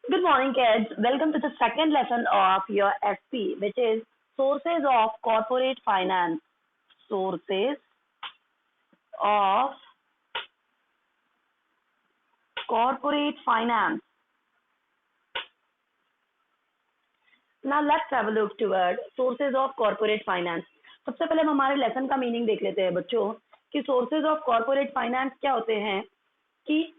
Good morning, kids. Welcome to the second lesson of your SP, which is Sources of Corporate Finance. Sources of Corporate Finance. Now let's have a look toward Sources of Corporate Finance. सबसे पहले हम हमारे lesson का meaning देख लेते हैं बच्चों कि सोर्सेज ऑफ कॉर्पोरेट फाइनेंस क्या होते हैं कि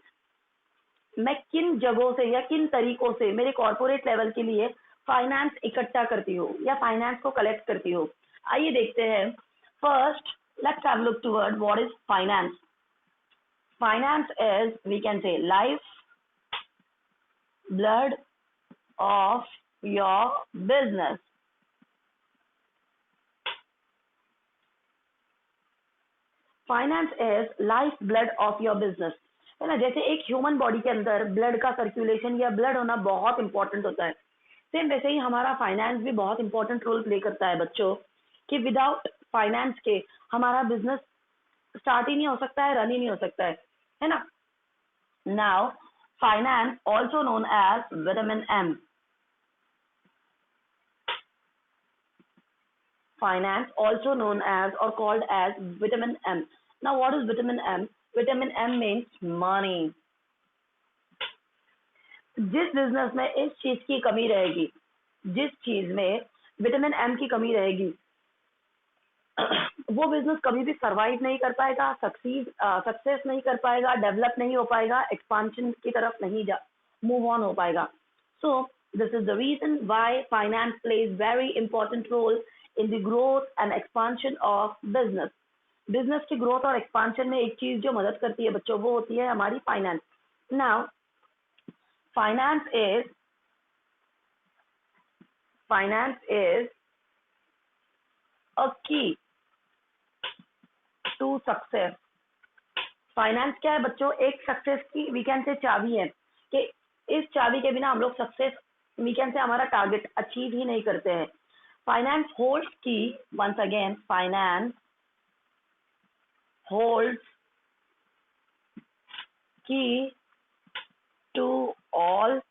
मैं किन जगहों से या किन तरीकों से मेरे कॉर्पोरेट लेवल के लिए फाइनेंस इकट्ठा करती हूँ या फाइनेंस को कलेक्ट करती हूँ। आइए देखते हैं। First, let's have look toward what is finance. Finance is, we can say, life blood of your business. Finance is life blood of your business, है ना। जैसे एक ह्यूमन बॉडी के अंदर ब्लड का सर्कुलेशन या ब्लड होना बहुत इंपॉर्टेंट होता है, सेम वैसे ही हमारा फाइनेंस भी बहुत इंपॉर्टेंट रोल प्ले करता है बच्चों, कि विदाउट फाइनेंस के हमारा बिजनेस स्टार्ट ही नहीं हो सकता है, रन ही नहीं हो सकता है ना। Now finance also known as vitamin M. Finance also known as or called as vitamin M. Now what is vitamin M? Vitamin M means money. जिस बिजनेस में इस चीज की कमी रहेगी, जिस चीज में विटामिन एम की कमी रहेगी, वो बिजनेस कभी भी सरवाइव नहीं कर पाएगा, सक्सेस नहीं कर पाएगा, डेवलप नहीं हो पाएगा, एक्सपांशन की तरफ नहीं जा मूव ऑन हो पाएगा। So this is the reason why finance plays very important role in the growth and expansion of business. Business की ग्रोथ और एक्सपांशन में एक चीज जो मदद करती है बच्चों, वो होती है हमारी finance. Now finance is a की टू सक्सेस। फाइनेंस क्या है बच्चों? एक सक्सेस की वी कैन से चाबी है, कि इस चाबी के बिना हम लोग सक्सेस, वी कैन से, हमारा टारगेट अचीव ही नहीं करते हैं। Finance holds key, once again, finance holds key to all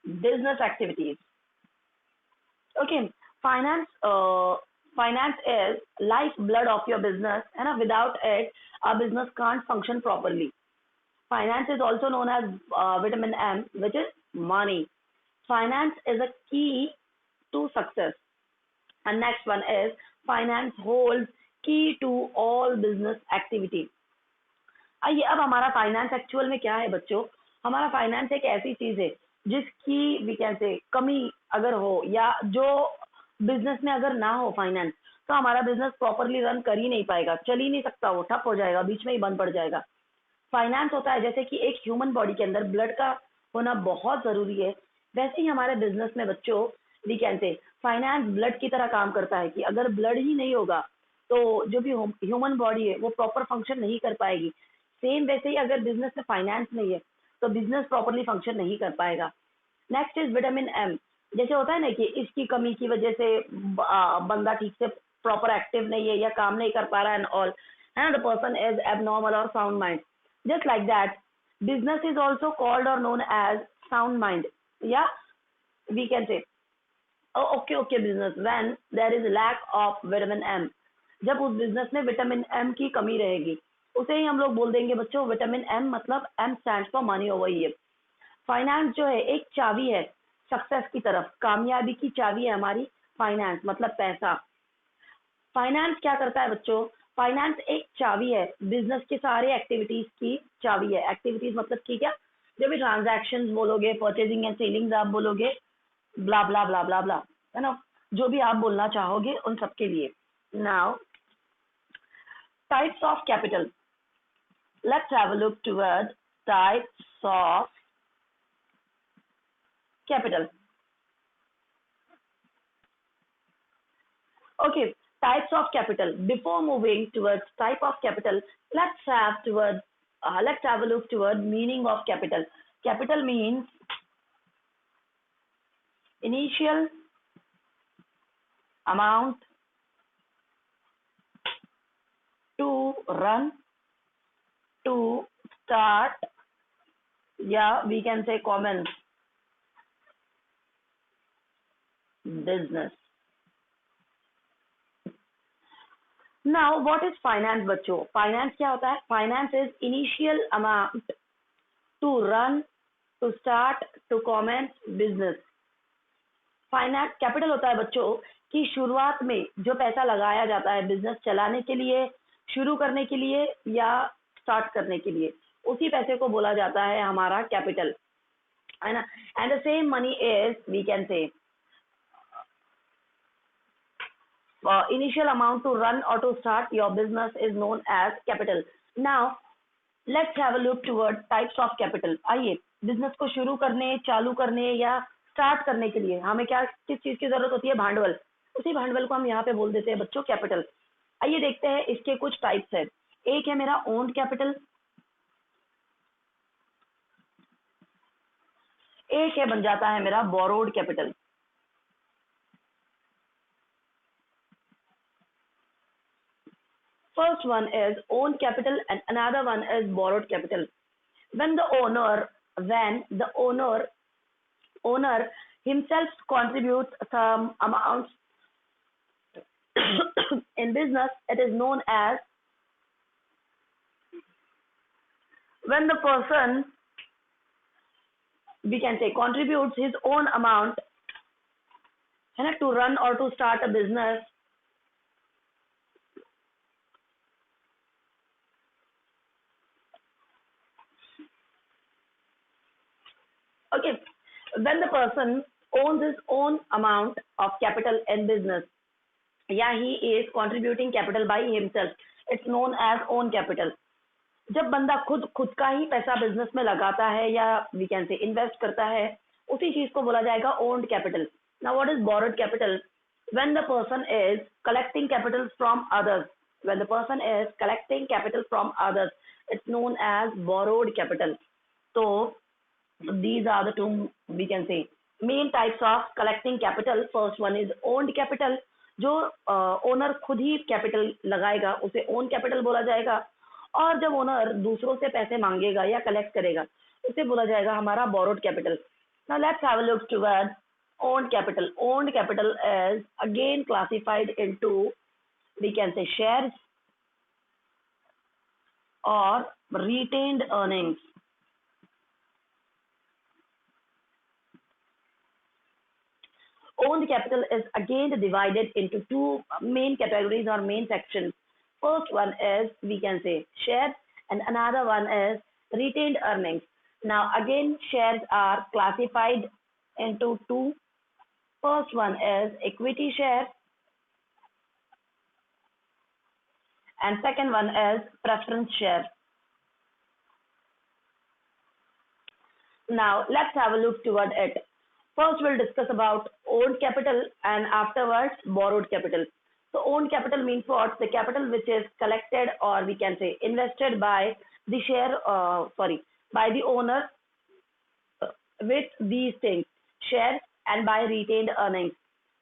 business activities. Okay, finance is lifeblood of your business, and without it, our business can't function properly. Finance is also known as vitamin M, which is money. Finance is a key to success. And next one is finance holds key to all business activity. आइए अब हमारा finance actual में क्या है बच्चों? हमारा finance एक ऐसी चीज है जिसकी वी कैन से कमी अगर हो, या जो बिजनेस में अगर ना हो फाइनेंस, तो हमारा बिजनेस प्रॉपरली रन कर ही नहीं पाएगा, चल ही नहीं सकता, वो ठप हो जाएगा, बीच में ही बंद पड़ जाएगा। फाइनेंस होता है जैसे कि एक ह्यूमन बॉडी के अंदर ब्लड का होना बहुत जरूरी है, वैसे ही हमारे बिजनेस में बच्चों we can say finance blood की तरह काम करता है, कि अगर ब्लड ही नहीं होगा तो जो भी ह्यूमन बॉडी है वो प्रॉपर फंक्शन नहीं कर पाएगी। सेम वैसे ही अगर बिजनेस में फाइनेंस नहीं है तो बिजनेस प्रॉपरली फंक्शन नहीं कर पाएगा। Next is vitamin M. जैसे होता है ना कि इसकी कमी की वजह से बंदा ठीक से प्रॉपर एक्टिव नहीं है या काम नहीं कर पा रहा है एंड ऑल, है ना, द पर्सन इज एबनॉर्मल और sound mind. Just like that business is also called or known as sound mind. Yeah, we can say, oh, okay business when there is lack of vitamin M. जब उस business में vitamin M की कमी रहेगी, उसे ही हम लोग बोल देंगे बच्चों विटामिन एम, मतलब M stands for money over here. Finance जो है एक चाबी है सक्सेस की तरफ, कामयाबी की चाबी है हमारी फाइनेंस, मतलब पैसा। फाइनेंस क्या करता है बच्चों? फाइनेंस एक चाबी है, बिजनेस के सारे एक्टिविटीज की चाबी है। एक्टिविटीज मतलब की क्या? जो भी ट्रांजैक्शंस बोलोगे, परचेजिंग एंड सेलिंग आप बोलोगे, ब्ला ब्ला ब्ला ब्ला ब्ला, है ना, जो भी आप बोलना चाहोगे उन सब के लिए। Now types of capital, let's have a look toward types of capital. Okay, types of capital. Before moving towards type of capital, let's have a look toward meaning of capital. Capital means initial amount to run, to start Yeah, we can say common business. Now, what is finance, बच्चों? Finance क्या होता है? Finance is initial amount to run, to start, to commence business. Finance capital होता है बच्चों कि शुरुआत में जो पैसा लगाया जाता है बिजनेस चलाने के लिए, शुरू करने के लिए या स्टार्ट करने के लिए, उसी पैसे को बोला जाता है हमारा कैपिटल, है ना? And the same money is we can say initial amount to run or to start your business is known as capital. Now let's have a look toward types of capital. आइए business को शुरू करने, चालू करने या start करने के लिए हमें क्या किस चीज की जरूरत होती है? भांडवल। उसी भांडवल को हम यहाँ पे बोल देते हैं बच्चों कैपिटल। आइए देखते हैं इसके कुछ टाइप्स है। एक है मेरा ओन्ड कैपिटल, एक है बन जाता है मेरा borrowed capital. First one is owned capital and another one is borrowed capital. When the owner himself contributes some amounts in business, it is known as when the person we can say contributes his own amount है ना to run or to start a business. Okay, when the person owns his own amount of capital in business, yeah, he is contributing capital by himself. It's known as own capital. जब बंदा खुद खुद का ही पैसा business में लगाता है या वी कैन से इन्वेस्ट करता है, उसी चीज को बोला जाएगा owned capital. Now what is borrowed capital? When the person is collecting capital from others, when the person is collecting capital from others, it's known as borrowed capital. तो these are the two we can say main types of collecting capital. First one is owned capital, जो owner खुद ही capital लगाएगा उसे own capital बोला जाएगा, और जब owner दूसरों से पैसे मांगेगा या कलेक्ट करेगा उसे बोला जाएगा हमारा borrowed capital. Now let's have a look toward owned capital. Owned capital is again classified into we can say shares or retained earnings. Owned capital is again divided into two main categories or main sections. First one is we can say shares and another one is retained earnings. Now again shares are classified into two. First one is equity share and second one is preference share. Now let's have a look toward it. First, we'll discuss about owned capital and afterwards borrowed capital. So, owned capital means what? The capital which is collected or we can say invested by the by the owner with these things, shares and by retained earnings.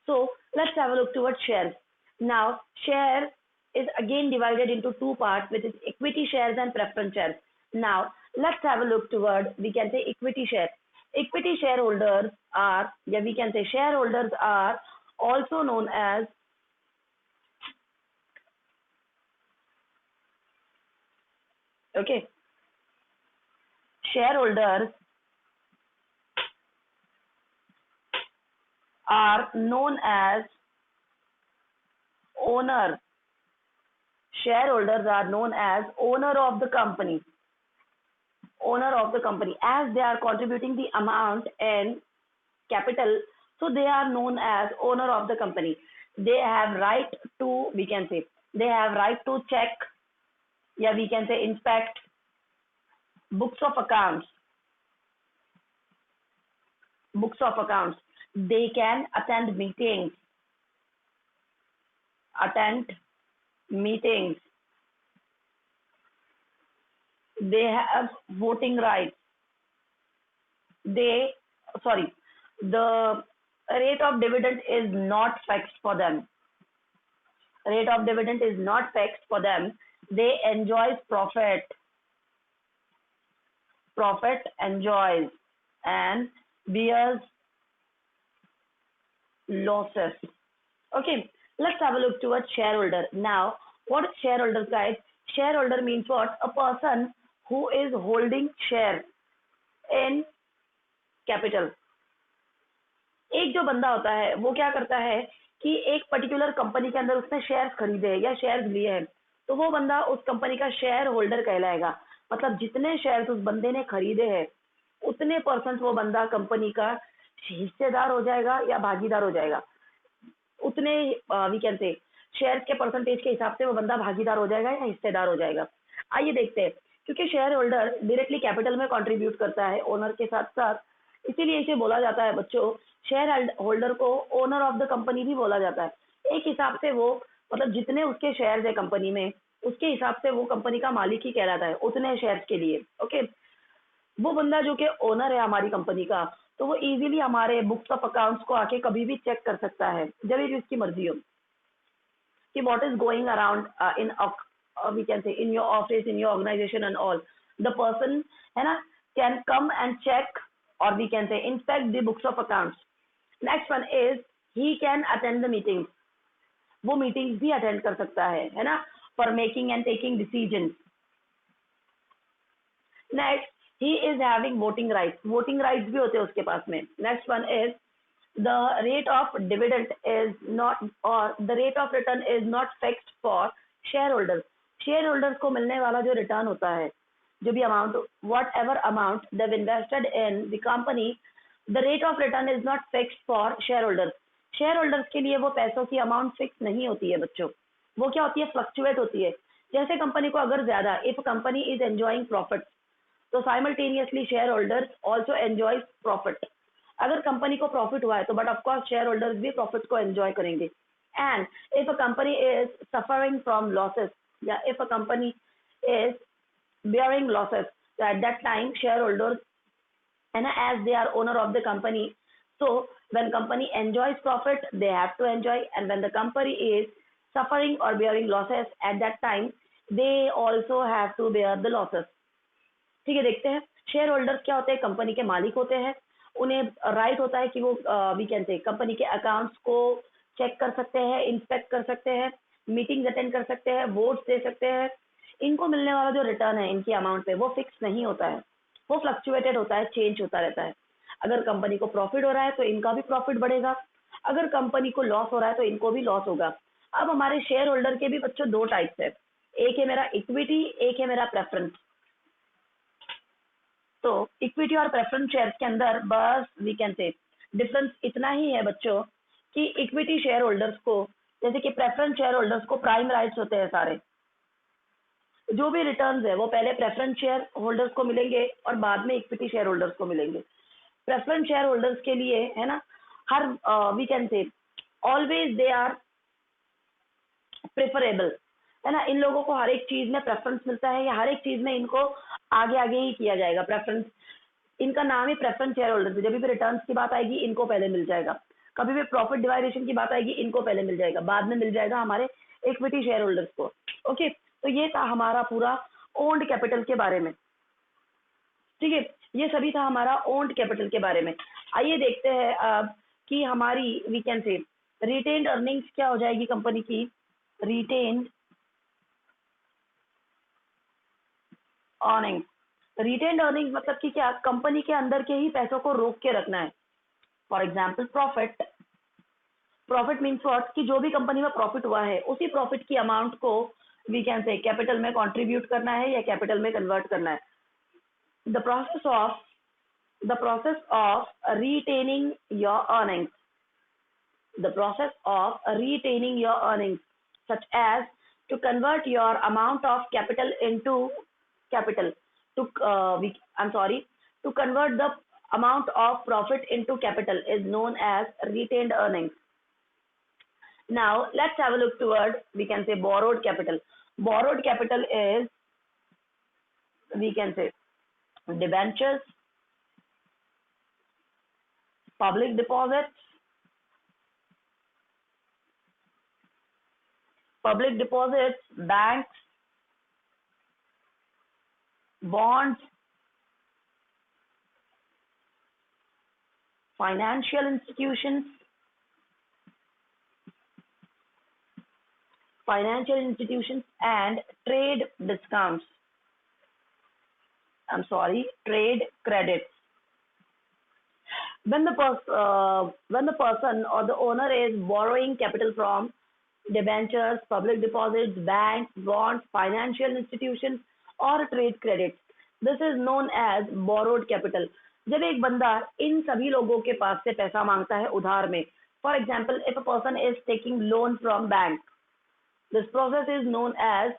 So, let's have a look towards shares. Now, share is again divided into two parts, which is equity shares and preference shares. Now, let's have a look toward we can say equity share. Equity shareholders are, yeah, we can say shareholders are also known as okay. Shareholders are known as owner. Shareholders are known as owner of the company. Owner of the company, as they are contributing the amount in capital, so they are known as owner of the company. They have right to we can say they have right to check, yeah, we can say inspect books of accounts. Books of accounts. They can attend meetings. Attend meetings. They have voting rights. They sorry, the rate of dividend is not fixed for them. Rate of dividend is not fixed for them. They enjoy profit. profit, enjoys and bears losses. Okay, let's have a look towards shareholder. Now, what is shareholder, guys? Shareholder means what? A person who is holding share in capital. एक जो बंदा होता है वो क्या करता है कि एक पर्टिकुलर कंपनी के अंदर उसने शेयर्स खरीदे हैं या शेयर्स लिए हैं, तो वो बंदा उस कंपनी का शेयर होल्डर कहलाएगा। मतलब जितने शेयर्स उस बंदे ने खरीदे हैं उतने परसेंट वो बंदा कंपनी का हिस्सेदार हो जाएगा या भागीदार हो जाएगा। उतने वी कैन से शेयर के परसेंटेज के हिसाब से वो बंदा भागीदार हो जाएगा या हिस्सेदार हो जाएगा। आइए देखते हैं। क्योंकि शेयर होल्डर डायरेक्टली कैपिटल में कंट्रीब्यूट करता है ओनर के साथ साथ, इसीलिए इसे बोला जाता है बच्चों, शेयर होल्डर को ओनर ऑफ द कंपनी भी बोला जाता है। एक हिसाब से वो मतलब जितने उसके शेयर है कंपनी में उसके हिसाब से वो कंपनी का मालिक ही कहलाता है उतने शेयर्स के लिए। ओके, वो बंदा जो कि ओनर है हमारी कंपनी का, तो वो इजीली हमारे बुक्स ऑफ अकाउंट्स को आके कभी भी चेक कर सकता है जब भी उसकी मर्जी हो कि what is going around in we can say in your office, in your organization and all. The person है ना कैन कम एंड चेक और we can say inspect the books of accounts. Next one is he can attend the meetings. वो meetings भी attend कर सकता है ना, for making and taking decision. Next, he is having voting rights. Voting rights भी होते हैं उसके पास में। Next one is the rate of dividend is not और the rate of return is not fixed for share holders. Share holders को मिलने वाला जो रिटर्न होता है, जो भी amount, whatever amount they invested in the company, the rate of return is not fixed for share holders. Share holders के लिए वो पैसों की अमाउंट फिक्स नहीं होती है बच्चों, वो क्या होती है, फ्लक्चुएट होती है। जैसे कंपनी को अगर ज्यादा, if company is enjoying profit, तो simultaneously share holders also enjoy profit. अगर कंपनी को प्रॉफिट हुआ है तो बट ऑफकोर्स शेयर होल्डर्स भी प्रॉफिट को एंजॉय करेंगे। And if a company is suffering from losses या if a company is bearing losses, so at that time shareholders and as they are owner of the company, so when company enjoys profit they have to enjoy, and when the company is suffering or bearing losses at that time they also have to bear the losses। ठीक है, देखते हैं। Share holders क्या होते हैं, company के मालिक होते हैं। उन्हें राइट होता है कि वो वी कैन से कंपनी के अकाउंट्स को चेक कर सकते हैं, इंस्पेक्ट कर सकते हैं, मीटिंग अटेंड कर सकते हैं, वोट्स दे सकते हैं। इनको मिलने वाला जो रिटर्न है इनकी अमाउंट पे वो फिक्स नहीं होता है, वो फ्लक्चुएटेड होता है, चेंज होता रहता है। अगर कंपनी को प्रॉफिट हो रहा है तो इनका भी प्रॉफिट बढ़ेगा, अगर कंपनी को लॉस हो रहा है तो इनको भी लॉस होगा। अब हमारे शेयर होल्डर के भी बच्चों दो टाइप्स है, एक है मेरा इक्विटी, एक है मेरा प्रेफरेंस। तो इक्विटी और प्रेफरेंस शेयर्स के अंदर बस वी कैन से डिफरेंस इतना ही है बच्चों कि इक्विटी शेयर होल्डर्स को, जैसे कि प्रेफरेंस शेयर होल्डर्स को प्राइम राइट्स होते हैं सारे, जो भी रिटर्न्स है वो पहले प्रेफरेंस शेयर होल्डर्स को मिलेंगे और बाद में इक्विटी शेयर होल्डर्स को मिलेंगे। प्रेफरेंस शेयर होल्डर्स के लिए है ना, here we can say always they are preferable, है ना। इन लोगों को हर एक चीज में प्रेफरेंस मिलता है या हर एक चीज में इनको आगे आगे ही किया जाएगा प्रेफरेंस। इनका नाम ही प्रेफरेंस शेयर होल्डर्स है। जब भी रिटर्न्स की बात आएगी इनको पहले मिल जाएगा, कभी भी प्रॉफिट डिवाइडेशन की बात आएगी इनको पहले मिल जाएगा, बाद में मिल जाएगा हमारे इक्विटी शेयर होल्डर्स को। ओके, तो ये था हमारा पूरा ओन्ड कैपिटल के बारे में। ठीक है, ये सभी था हमारा ओन्ड कैपिटल के बारे में। आइए देखते हैं अब कि हमारी we can say retained earnings क्या हो जाएगी कंपनी की। रिटेन्ड अर्निंग्स, रिटेन्ड अर्निंग्स मतलब कि क्या, कंपनी के अंदर के ही पैसों को रोक के रखना है। For example profit, profit means what, कि जो भी कंपनी में प्रॉफिट हुआ है उसी प्रॉफिट की अमाउंट को वी कैन से कैपिटल में कंट्रीब्यूट करना है या कैपिटल में कन्वर्ट करना है। The process of retaining your earnings, the process of retaining your earnings such as to convert your amount of capital into capital, to to convert the amount of profit into capital is known as retained earnings. Now let's have a look toward we can say borrowed capital. Borrowed capital is we can say debentures, public deposits, banks, bonds, financial institutions, and trade discounts. I'm sorry, trade credits. When the person or the owner is borrowing capital from debentures, public deposits, banks, bonds, financial institutions और trade credits, this is known as borrowed capital. जब एक बंदा इन सभी लोगों के पास से पैसा मांगता है उधार में, for example, if a person is taking loan from bank, this process is known as,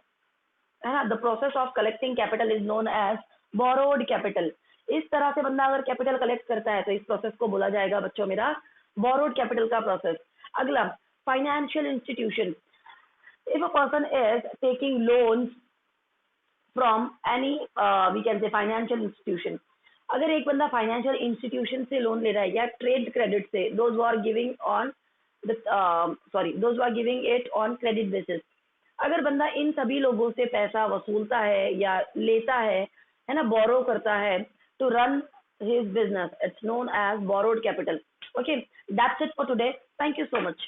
है ना, the process of collecting capital is known as borrowed capital. इस तरह से बंदा अगर कैपिटल कलेक्ट करता है तो इस प्रोसेस को बोला जाएगा बच्चों मेरा बोरोड कैपिटल का प्रोसेस. अगला financial institution. If a person is taking loans from any we can say financial institution. अगर एक बंदा फाइनेंशियल इंस्टीट्यूशन से लोन ले रहा है या ट्रेड क्रेडिट से, those are giving on those are giving it on credit basis. अगर बंदा इन सभी लोगों से पैसा वसूलता है या लेता है ना, बोरो करता है to run his business, it's known as borrowed capital. Okay, that's it for today. Thank you so much.